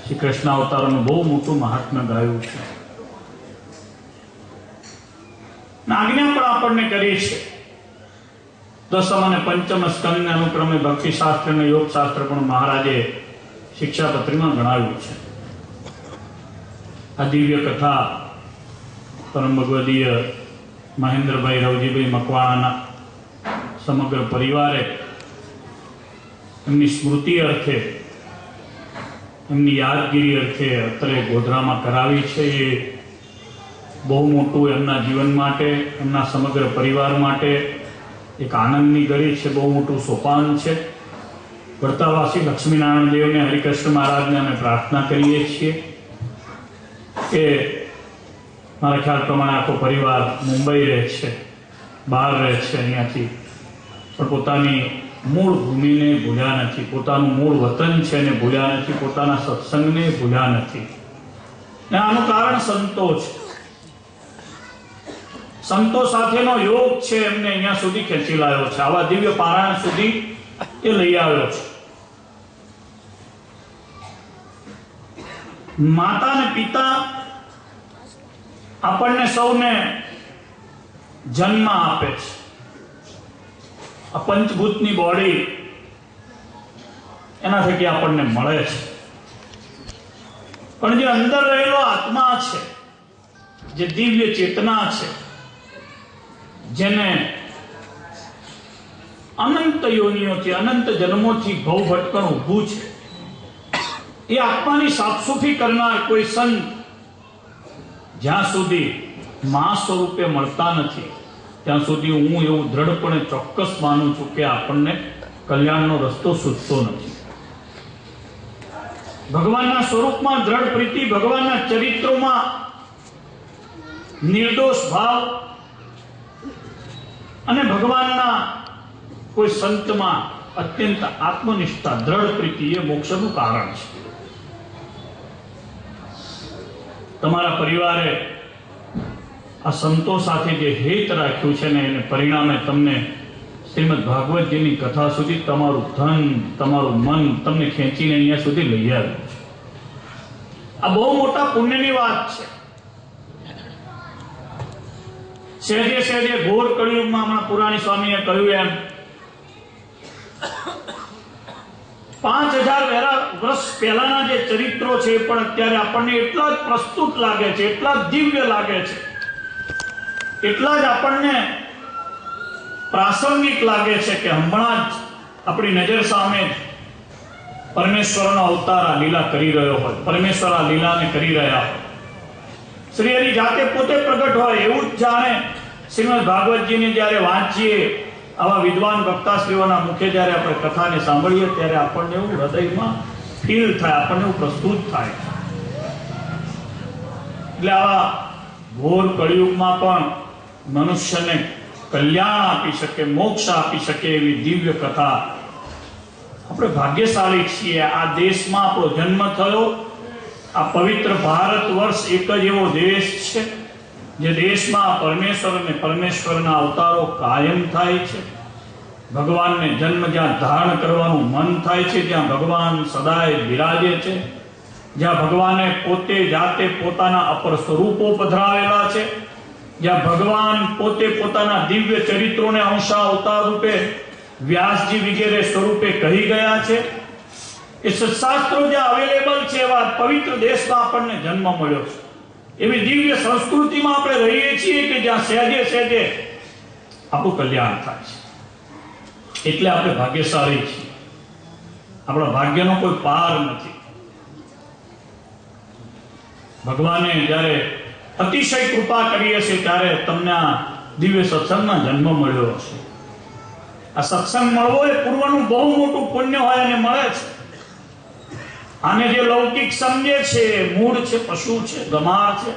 શ્રી કૃષ્ણ અવતારનું બહુ મોટું મહાત્મ્ય ગાયું છે. આજ્ઞા પણ આપણને કરી છે. દસમ અને પંચમ સ્કંદને અનુક્રમે ભક્તિ શાસ્ત્ર અને યોગ શાસ્ત્ર પણ મહારાજે શિક્ષાપત્રીમાં ગણાવ્યું છે. આ દિવ્ય કથા પરમ ભગવદીય મહેન્દ્રભાઈ રવજીભાઈ મકવાણાના સમગ્ર પરિવારે એમની સ્મૃતિ અર્થે, એમની યાદગીરી અર્થે અત્રે ગોધરામાં કરાવી છે. એ બહુ મોટું એમના જીવન માટે, એમના સમગ્ર પરિવાર માટે એક આનંદની ઘડી છે, બહુ મોટું સોપાન છે. વર્તાવાસી લક્ષ્મીનારાયણ દેવને, હરિકૃષ્ણ મહારાજને અમે પ્રાર્થના કરીએ છીએ કે મારા ખ્યાલ પ્રમાણે આખો પરિવાર મુંબઈ રહે છે, બહાર રહે છે અહીંયાથી, પણ પોતાની મૂળ ભૂમિને ભૂલ્યા નથી, પોતાનું મૂળ વતન છે એને ભૂલ્યા નથી, પોતાના સત્સંગને ભૂલ્યા નથી. ને આનું કારણ સંતો છે. સંતો સાથેનો યોગ છે એમને અહીંયા સુધી ખેંચી લાવ્યો છે, આવા દિવ્ય પારાયણ સુધી એ લઈ આવ્યો છે. માતા અને પિતા આપણને સૌને જન્મ આપે છે. આ પંચભૂતની બોડી એના થકી આપણને મળે છે. પણ જે અંદર રહેલો આત્મા છે, જે દિવ્ય ચેતના છે, જેને અનંત યોનિઓથી, અનંત જન્મોથી ભવ ભટકણ ઊભું છે, એ આત્માની સાફસૂફી કરનાર કોઈ સંત જ્યાં સુધી મા સ્વરૂપે મળતા નથી ત્યાં સુધી હું એવું દ્રઢપણે ચોક્કસ માનું છું કે આપણને કલ્યાણનો રસ્તો સૂચતો નથી. ભગવાનના સ્વરૂપમાં દ્રઢ પ્રીતિ, ભગવાનના ચરિત્રોમાં નિર્દોષ ભાવ અને ભગવાનના કોઈ સંતમાં અત્યંત આત્મનિષ્ઠા, દ્રઢ પ્રીતિ એ મોક્ષનું કારણ છે. તમારા પરિવારે આ સંતો સાથે જે હેત રાખ્યું છે ને એને પરિણામે તમને શ્રીમદ ભાગવતજીની કથા સુધી તમારું ધન, તમારું મન તમને ખેંચીને અહીંયા સુધી લઈ આવ્યું છે. આ બહુ મોટા પુણ્યની વાત છે. સહેજે સહેજે ઘોર કળિયુગમાં હમણાં પુરાણી સ્વામીએ કહ્યું એમ 5000 વર્ષ પહેલાના જે ચરિત્રો છે પણ અત્યારે આપણને એટલા જ પ્રસ્તુત લાગે છે, એટલા જ દિવ્ય લાગે છે, એટલા જ આપણને પ્રાસંગિક લાગે છે કે હમણાં જ આપણી નજર સામે પરમેશ્વરનો અવતાર આ લીલા કરી રહ્યો હોય, પરમેશ્વર આ લીલાને કરી રહ્યા હોય, શ્રી હરિ જાતે પોતે પ્રગટ હોય એવું જ જાણે શ્રીમદ ભાગવતજીને જ્યારે વાંચીએ, આવા વિદ્વાન વક્તાશ્રીઓના મુખે જ્યારે આપણે કથાને સાંભળીએ ત્યારે આપણને એવું હૃદયમાં ફીલ થાય, આપણને એવું પ્રસ્તુત થાય. એટલે આવા ઘોર કળિયુગમાં પણ મનુષ્યને કલ્યાણ આપી શકે, મોક્ષ આપી શકે એવી દિવ્ય કથા. આપણે ભાગ્યશાળી છીએ. આ દેશમાં આપણો જન્મ થયો. આ પવિત્ર ભારત વર્ષ એક જ એવો દેશ છે જે દેશમાં પરમેશ્વર અને પરમેશ્વરના અવતારો કાયમ થાય છે. ભગવાનને જન્મ જ્યાં ધારણ કરવાનું મન થાય છે, જ્યાં ભગવાન સદાય બિરાજે છે, જ્યાં ભગવાને પોતે જાતે પોતાના અપર સ્વરૂપો પધરાવેલા છે, જ્યાં ભગવાન પોતે પોતાના દિવ્ય ચરિત્રોને અંશા અવતાર રૂપે વ્યાસજી વગેરે સ્વરૂપે કહી ગયા છે. એ સત્શાસ્ત્રો જ્યાં અવેલેબલ છે એવા પવિત્ર દેશમાં આપણને જન્મ મળ્યો છે. એવી દિવ્ય સંસ્કૃતિમાં આપણે રહીએ છીએ કે જ્યાં સહેજે સહેજે આપણું કલ્યાણ થાય છે. એટલે આપણે ભાગ્યશાળી છીએ. આપણા ભાગ્યનો કોઈ પાર નથી. ભગવાને જ્યારે અતિશય કૃપા કરી હશે ત્યારે તમને આ દિવ્ય સત્સંગમાં જન્મ મળ્યો હશે. આ સત્સંગ મળવો એ પૂર્વનું બહુ મોટું પુણ્ય હોય અને મળે છે. આને જે લૌકિક સમજે છે મૂળ છે, પશુ છે, ગમાર છે.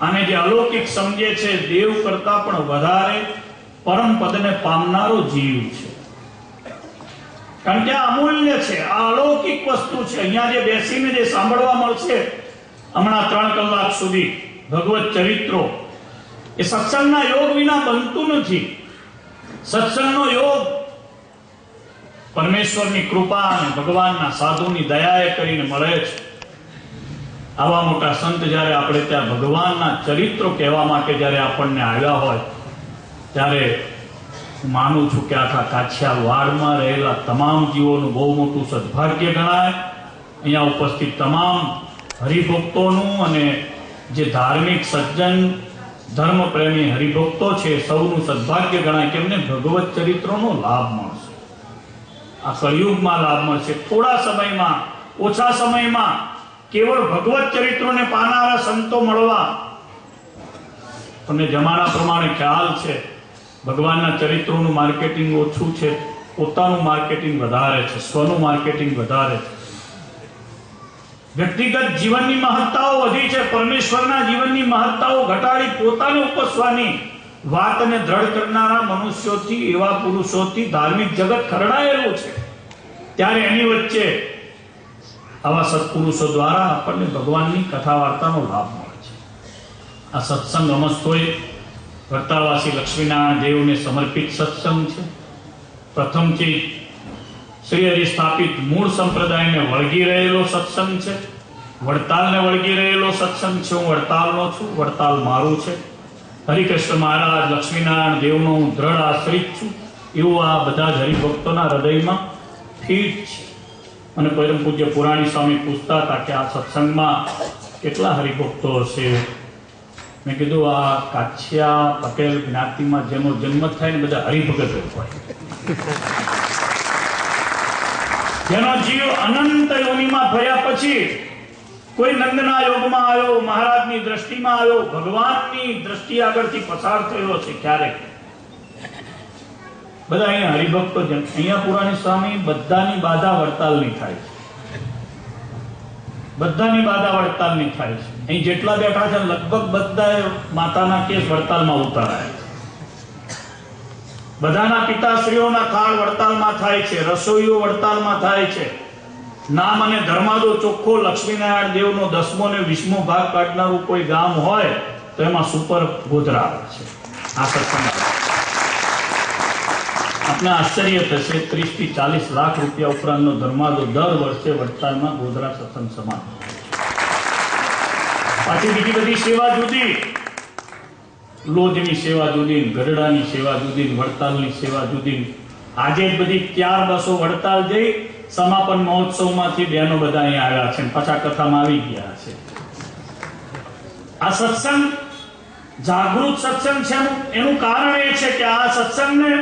આને જે અલૌકિક સમજે છે દેવ કરતા પણ વધારે પરમ પદને પામનારો જીવ છે. કારણ કે આ અમૂલ્ય છે, આ અલૌકિક વસ્તુ છે. અહીંયા જે બેસીને જે સાંભળવા મળશે હમણાં 3 કલાક સુધી ભગવત ચરિત્રો, એ સત્સંગના યોગ વિના બનતું નથી. સત્સંગનો યોગ પરમેશ્વરની કૃપા અને ભગવાનના સાધુની દયાએ કરીને મળે છે. આવા મોટા સંત જ્યારે આપણે ત્યાં ભગવાનના ચરિત્રો કહેવા માટે જ્યારે આપણને આવ્યા હોય ત્યારે હું માનું છું કે આખા કાછિયાવાડમાં રહેલા તમામ જીવોનું બહુ મોટું સદભાગ્ય ગણાય. અહીંયા ઉપસ્થિત તમામ હરિભક્તોનું અને જે ધાર્મિક સજ્જન ધર્મપ્રેમી હરિભક્તો છે સૌનું સદભાગ્ય ગણાય કે એમને ભગવત ચરિત્રોનો લાભ મળશે. આ કળિયુગમાં લાભ મળશે. થોડા સમયમાં, ઓછા સમયમાં કેવળ ભગવત ચરિત્રોને પાનારા સંતો મળવા. તમને જમાના પ્રમાણે ખ્યાલ છે ભગવાનના ચરિત્રોનું માર્કેટિંગ ઓછું છે, પોતાનું માર્કેટિંગ વધારે છે, સ્વનું માર્કેટિંગ વધારે છે. વ્યક્તિગત જીવનની મહત્તાઓ વધી છે, પરમેશ્વરના જીવનની મહત્તાઓ ઘટાડી પોતાને ઉપસવાની વાતને દ્રઢ કરનારા મનુષ્યોથી, એવા પુરુષોથી ધાર્મિક જગત ખરડાયેલું છે. ત્યારે એની વચ્ચે આવા સત્પુરુષો દ્વારા આપણને ભગવાનની કથા વાર્તાનો લાભ મળે છે. આ સત્સંગ અમસ્તોય વડતાલવાસી લક્ષ્મીનારાયણ દેવને સમર્પિત સત્સંગ છે. પ્રથમથી શ્રી હરિ સ્થાપિત મૂળ સંપ્રદાયને વળગી રહેલો સત્સંગ છે. વડતાલને વળગી રહેલો સત્સંગ છે. હું વડતાલનો છું, વડતાલ મારું છે. હરિકૃષ્ણ મહારાજ લક્ષ્મીનારાયણ દેવનો હું દ્રઢ આશ્રિત છું એવું આ બધા જ હરિભક્તોના હૃદયમાં ફીટ છે. અને પરમ પૂજ્ય પુરાણી સ્વામી પૂછતા હતા કે આ સત્સંગમાં કેટલા હરિભક્તો હશે. મેં કીધું આ કાછિયા પટેલ જ્ઞાતિમાં જેનો જન્મ થાય ને બધા હરિભગત જ હોય. જેનો જીવ અનંત યોનિમાં ફર્યા પછી કોઈ નંદના યોગમાં આવ્યો, મહારાજની દ્રષ્ટિમાં આવ્યો, ભગવાનની દ્રષ્ટિ આગળથી પસાર થયો છે. ક્યારેક બધા અહીંયા હરિભક્તો જેમ અહીંયા પુરાણી સ્વામી બધાની બાધા વડતાલની થાય છે. બધાની બાધા વડતાલની થાય છે. અહીં જેટલા બેઠા છે લગભગ બધા માતાના કેસ વડતાલમાં ઉતારાય છે. બધાના પિતાશ્રીઓના કાળ વડતાલમાં થાય છે, રસોઈઓ વડતાલમાં થાય છે. નામ અને ધર્માદો ચોખ્ખો લક્ષ્મીનારાયણ દેવનો 10મો અને 20મો ભાગ કાઢનારું કોઈ ગામ હોય તો એમાં સુપર ગોધરા આવે છે. આ સત્સંગ આપને આશ્ચર્ય થશે, 30 થી 40 લાખ રૂપિયા ઉપરાંતનો ધર્માદો દર વર્ષે વડતાલમાં ગોધરા સત્સંગ સમાજ. પાછી બીજી બધી સેવા જુદી, લોજની સેવા જુદી, ગરડાની સેવા જુદી, વડતાલની સેવા જુદી. આજે જ બધી 4 બસો વડતાલ જઈ સમાપન મહોત્સવમાંથી બહેનો બધા અહીંયા આવ્યા છે, પાછા કથામાં આવી ગયા છે. આ સત્સંગ જાગૃત સત્સંગ છે. એનું કારણ એ છે કે આ સત્સંગને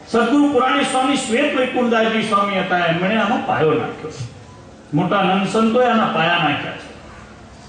સદગુરુ પુરાણી સ્વામી શ્વેત વૈકુંઠદાસજી સ્વામી હતા, એમણે આમાં પાયો નાખ્યો છે. મોટા નંદ સંતોએ આના પાયા નાખ્યા છે.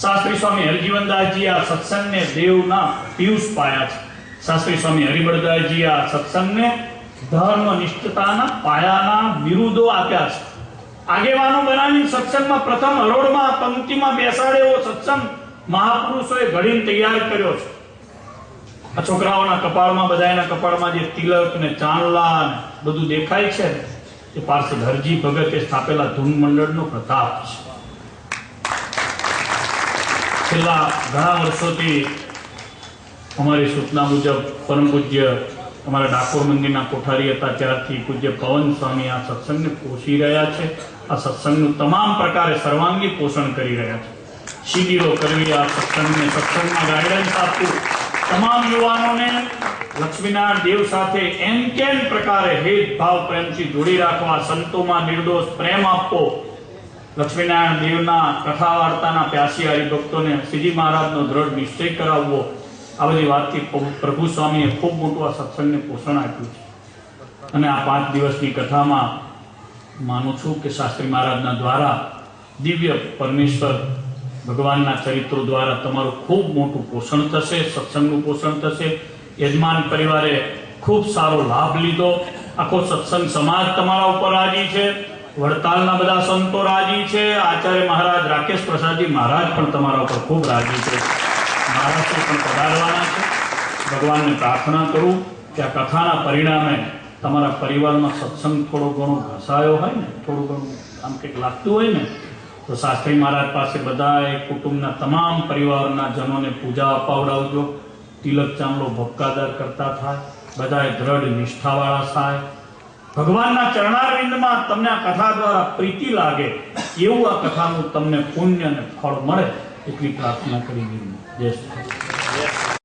શાસ્ત્રી સ્વામી હરજીવનદાસજી આ સત્સંગને દેવના પિયુષ પાયા છે. શાસ્ત્રી સ્વામી હરિબળદાસજી આ સત્સંગને ધર્મનિષ્ઠતાના પાયાના બિરુદો આપ્યા છે. આગેવાનો બનાવી સત્સંગમાં પ્રથમ હરોળમાં પંક્તિમાં બેસાડે એવો સત્સંગ મહાપુરુષોએ ઘડીને તૈયાર કર્યો છે. આ છોકરાઓના કપાળમાં, બધાના કપાળમાં જે તિલક ને ચાંદલા ને બધું દેખાય છે એ પાર્ષદ હરજી ભગતે સ્થાપેલા ધૂન મંડળનો પ્રતાપ છે. છેલ્લા ઘણા વર્ષોથી અમારી સૂચના મુજબ પરમ પૂજ્ય અમારા ડાકોર મંદિરના કોઠારી હતા ત્યારથી પૂજ્ય પવન સ્વામી આ સત્સંગને પોષી રહ્યા છે. આ સત્સંગનું તમામ પ્રકારે સર્વાંગી પોષણ કરી રહ્યા છે. શિબિરો કરવી, આ સત્સંગને સત્સંગમાં ગાઈડન્સ આપવું, તમામ યુવાનોને લક્ષ્મીનારાયણ દેવ સાથે એમ કેમ પ્રકારે હેત ભાવ પ્રેમથી જોડી રાખવા, સંતોમાં નિર્દોષ પ્રેમ આપવો, લક્ષ્મીનારાયણ દેવના કથા વાર્તાના પ્યાસી હરિભક્તોને શ્રીજી મહારાજનો દ્રઢ નિશ્ચય કરાવવો, આ બધી વાતથી પ્રભુ સ્વામીએ ખૂબ મોટું આ સત્સંગને પોષણ આપ્યું છે. અને આ 5 દિવસની કથામાં માનું છું કે શાસ્ત્રી મહારાજના દ્વારા દિવ્ય પરમેશ્વર ભગવાનના ચરિત્રો દ્વારા તમારું ખૂબ મોટું પોષણ થશે, સત્સંગનું પોષણ થશે. યજમાન પરિવારે ખૂબ સારો લાભ લીધો. આખો સત્સંગ સમાજ તમારા ઉપર રાજી છે. વડતાલના બધા સંતો રાજી છે. આચાર્ય મહારાજ રાકેશ પ્રસાદજી મહારાજ પણ તમારા ઉપર ખૂબ રાજી છે. મહારાષ્ટ્ર પણ પધારવાના છે. ભગવાનને પ્રાર્થના કરું કે આ કથાના પરિણામે તમારા પરિવારમાં સત્સંગ થોડો ઘણો ઘસાયો હોય ને, થોડું ઘણું આમ કંઈક લાગતું હોય ને, તો શાસ્ત્રી મહારાજ પાસે બધા કુટુંબના તમામ પરિવારના જનોને પૂજા અપાવડાવજો. તિલક ચાંદલો ભપકાદાર કરતા થાય, બધાએ દ્રઢ નિષ્ઠાવાળા થાય. ભગવાનના ચરણારવિંદમાં તમને આ કથા દ્વારા પ્રીતિ લાગે એવું આ કથાનું તમને પુણ્ય અને ફળ મળે એટલી પ્રાર્થના કરી. જય શ્રી કૃષ્ણ.